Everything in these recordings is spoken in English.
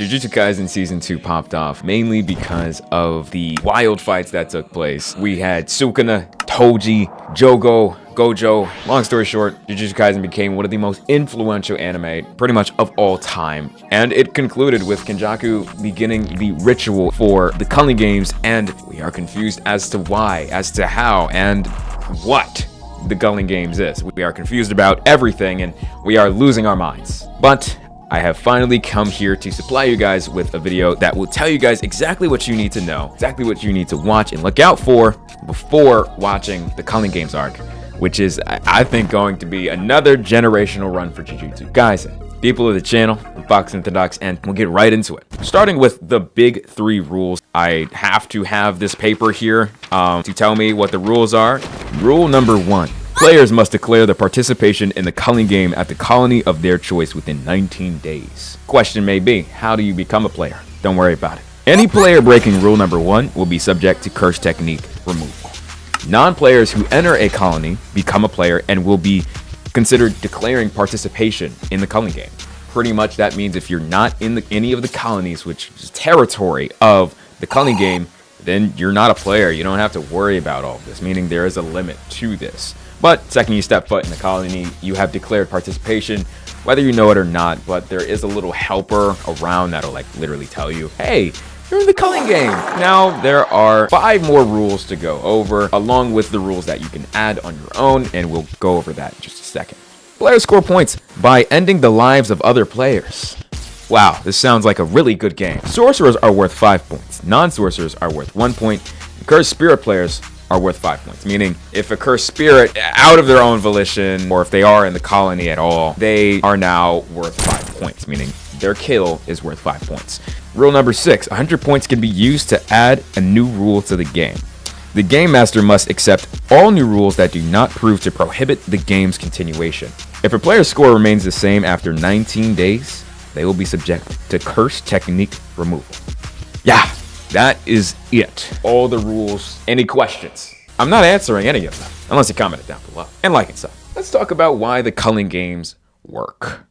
Jujutsu Kaisen Season 2 popped off mainly because of the wild fights that took place. We had Sukuna, Toji, Jogo, Gojo. Long story short, Jujutsu Kaisen became one of the most influential anime pretty much of all time. And it concluded with Kenjaku beginning the ritual for the Culling games, and we are confused as to why, as to how, and what the Culling games is. We are confused about everything and we are losing our minds. But I have finally come here to supply you guys with a video that will tell you guys exactly what you need to know, exactly what you need to watch and look out for before watching the Culling games arc, which is, I think, going to be another generational run for Jujutsu Kaisen. People of the channel, Box Orthodox, and we'll get right into it. Starting with the big 3 rules. I have to have this paper here to tell me what the rules are. Rule number 1. Players must declare their participation in the Culling game at the colony of their choice within 19 days. Question may be, how do you become a player? Don't worry about it. Any player breaking rule number 1 will be subject to curse technique removal. Non-players who enter a colony become a player and will be considered declaring participation in the Culling game. Pretty much that means if you're not in any of the colonies, which is territory of the Culling game, then you're not a player. You don't have to worry about all of this, meaning there is a limit to this. But second you step foot in the colony, you have declared participation, whether you know it or not. But there is a little helper around that'll like literally tell you, hey, you're in the Culling game. Now there are 5 more rules to go over, along with the rules that you can add on your own, and we'll go over that in just a second. Players score points by ending the lives of other players. Wow, this sounds like a really good game. Sorcerers are worth 5 points. Non-sorcerers are worth 1 point. And cursed spirit players are worth 5 points, meaning if a cursed spirit out of their own volition, or if they are in the colony at all, they are now worth 5 points, meaning their kill is worth 5 points. Rule number 6, 100 points can be used to add a new rule to the game. The game master must accept all new rules that do not prove to prohibit the game's continuation. If a player's score remains the same after 19 days, they will be subject to curse technique removal. Yeah. That is it. All the rules. Any questions? I'm not answering any of them, unless you comment it down below. And like and sub. Let's talk about why the Culling games work.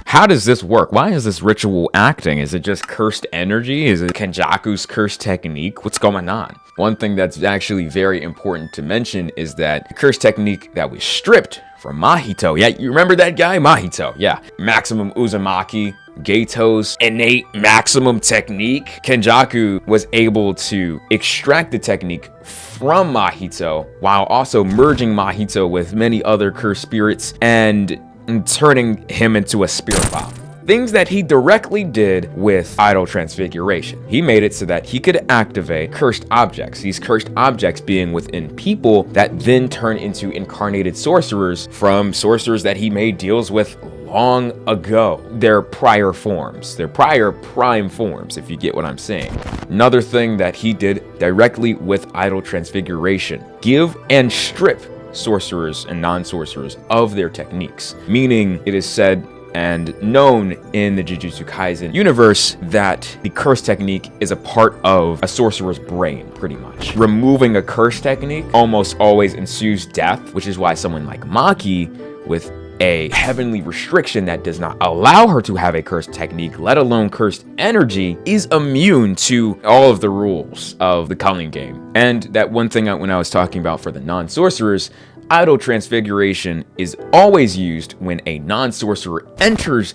How does this work? Why is this ritual acting? Is it just cursed energy? Is it Kenjaku's cursed technique? What's going on? One thing that's actually very important to mention is that the cursed technique that was stripped from Mahito. Yeah, you remember that guy? Mahito. Yeah. Maximum Uzumaki. Gato's innate maximum technique. Kenjaku was able to extract the technique from Mahito while also merging Mahito with many other cursed spirits and turning him into a spirit bomb. Things that he directly did with idol transfiguration. He made it so that he could activate cursed objects. These cursed objects being within people that then turn into incarnated sorcerers from sorcerers that he made deals with long ago. Their prior forms, their prior prime forms, if you get what I'm saying. Another thing that he did directly with idol transfiguration, give and strip sorcerers and non-sorcerers of their techniques. Meaning it is said and known in the Jujutsu Kaisen universe that the curse technique is a part of a sorcerer's brain, pretty much. Removing a curse technique almost always ensues death, which is why someone like Maki, with a heavenly restriction that does not allow her to have a cursed technique, let alone cursed energy, is immune to all of the rules of the Culling game. And that one thing when I was talking about for the non-sorcerers, idol transfiguration is always used when a non-sorcerer enters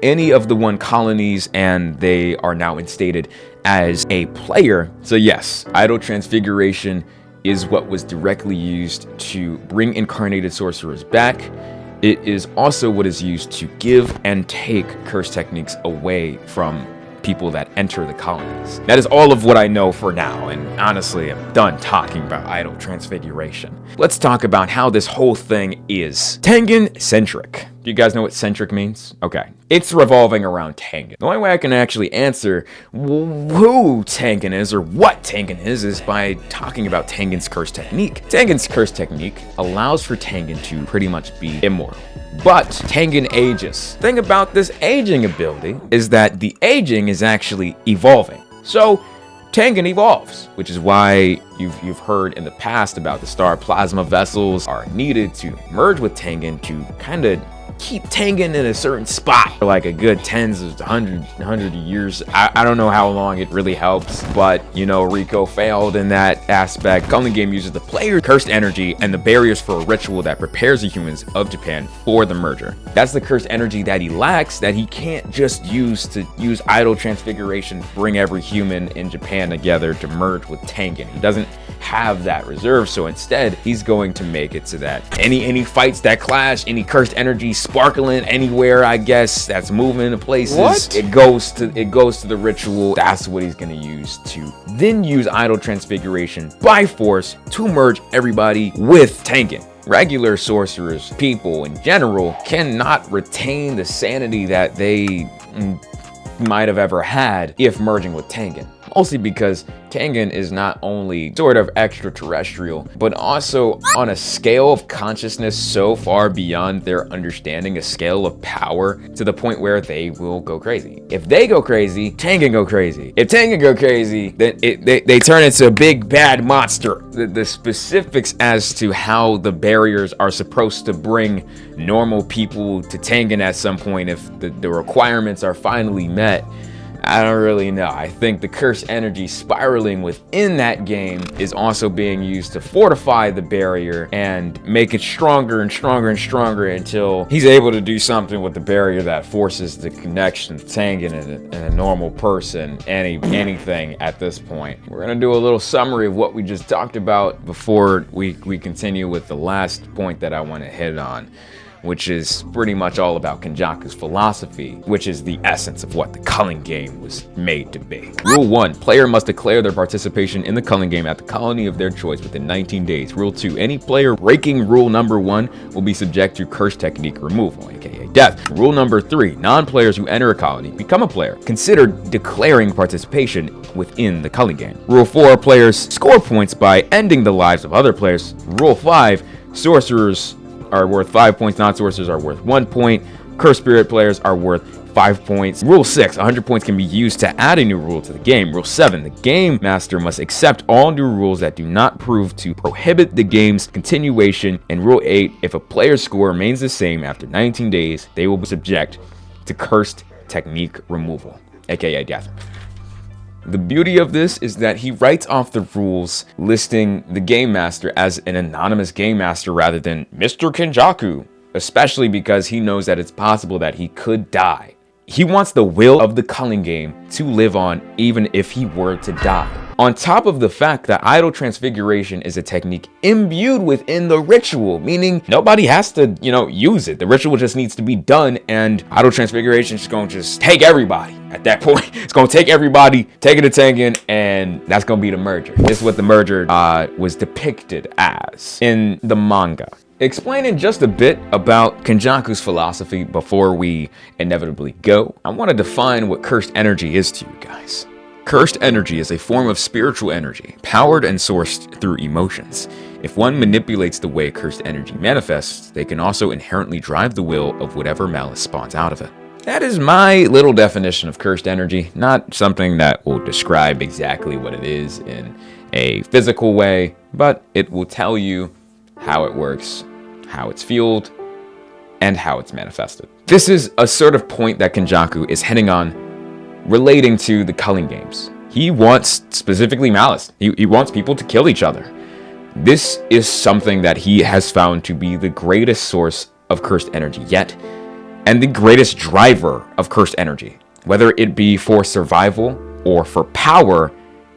any of the 1 colonies and they are now instated as a player. So yes, idol transfiguration is what was directly used to bring incarnated sorcerers back. It is also what is used to give and take curse techniques away from people that enter the colonies. That is all of what I know for now, and honestly, I'm done talking about idol transfiguration. Let's talk about how this whole thing is Tengen-centric. Do you guys know what centric means? Okay. It's revolving around Tengen. The only way I can actually answer who Tengen is or what Tengen is by talking about Tengen's curse technique. Tengen's curse technique allows for Tengen to pretty much be immortal. But Tengen ages. The thing about this aging ability is that the aging is actually evolving. So Tengen evolves, which is why you've heard in the past about the star plasma vessels are needed to merge with Tengen to kind of keep Tengen in a certain spot for like a good tens of hundred years. I don't know how long it really helps, but you know, Rico failed in that aspect. Culling game uses the player's cursed energy and the barriers for a ritual that prepares the humans of Japan for the merger. That's the cursed energy that he lacks, that he can't just use idle transfiguration, bring every human in Japan together to merge with Tengen. He doesn't have that reserve, so instead he's going to make it so that any fights that clash, any cursed energy sparkling anywhere, I guess, that's moving into places, it goes to the ritual. That's what he's going to use to then use idle transfiguration by force to merge everybody with Tengen. Regular sorcerers, people in general, cannot retain the sanity that they might have ever had if merging with Tengen. Mostly because Tengen is not only sort of extraterrestrial, but also on a scale of consciousness so far beyond their understanding, a scale of power, to the point where they will go crazy. If they go crazy, Tengen go crazy. If Tengen go crazy, then they turn into a big bad monster. The specifics as to how the barriers are supposed to bring normal people to Tengen at some point, if the requirements are finally met, I don't really know. I think the cursed energy spiraling within that game is also being used to fortify the barrier and make it stronger and stronger and stronger until he's able to do something with the barrier that forces the connection to Tengen and a normal person, anything at this point. We're gonna do a little summary of what we just talked about before we continue with the last point that I want to hit on, which is pretty much all about Kenjaku's philosophy, which is the essence of what the Culling game was made to be. Rule 1, player must declare their participation in the Culling game at the colony of their choice within 19 days. Rule 2, any player breaking rule number 1 will be subject to curse technique removal, aka death. Rule number 3, non-players who enter a colony become a player. Consider declaring participation within the Culling game. Rule 4, players score points by ending the lives of other players. Rule 5, sorcerers are worth 5 points, non-sorcerers are worth 1 point, cursed spirit players are worth 5 points. Rule 6, 100 points can be used to add a new rule to the game. Rule 7, the game master must accept all new rules that do not prove to prohibit the game's continuation. And Rule 8, if a player's score remains the same after 19 days, they will be subject to cursed technique removal, aka death. The beauty of this is that he writes off the rules, listing the game master as an anonymous game master rather than Mr. Kenjaku, especially because he knows that it's possible that he could die. He wants the will of the Culling game to live on even if he were to die. On top of the fact that idle transfiguration is a technique imbued within the ritual, meaning nobody has to, use it. The ritual just needs to be done, and idle transfiguration is going to just take everybody at that point. It's going to take everybody, take it to Tengen, and that's going to be the merger. This is what the merger was depicted as in the manga. Explaining just a bit about Kenjaku's philosophy before we inevitably go, I want to define what cursed energy is to you guys. Cursed energy is a form of spiritual energy, powered and sourced through emotions. If one manipulates the way cursed energy manifests, they can also inherently drive the will of whatever malice spawns out of it. That is my little definition of cursed energy, not something that will describe exactly what it is in a physical way, but it will tell you how it works, how it's fueled, and how it's manifested. This is a sort of point that Kenjaku is hitting on relating to the Culling games. He wants specifically malice. He wants people to kill each other. This is something that he has found to be the greatest source of cursed energy yet, and the greatest driver of cursed energy. Whether it be for survival or for power,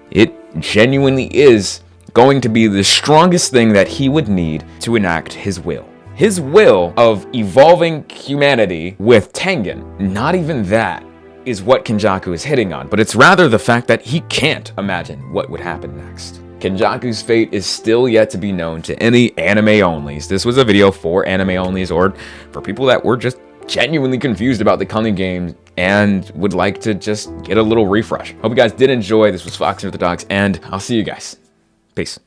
it genuinely is going to be the strongest thing that he would need to enact his will. His will of evolving humanity with Tengen, not even that is what Kenjaku is hitting on, but it's rather the fact that he can't imagine what would happen next. Kenjaku's fate is still yet to be known to any anime onlys. This was a video for anime onlys or for people that were just genuinely confused about the Culling game and would like to just get a little refresh. Hope you guys did enjoy. This was Fox Orthodox, and I'll see you guys. Peace.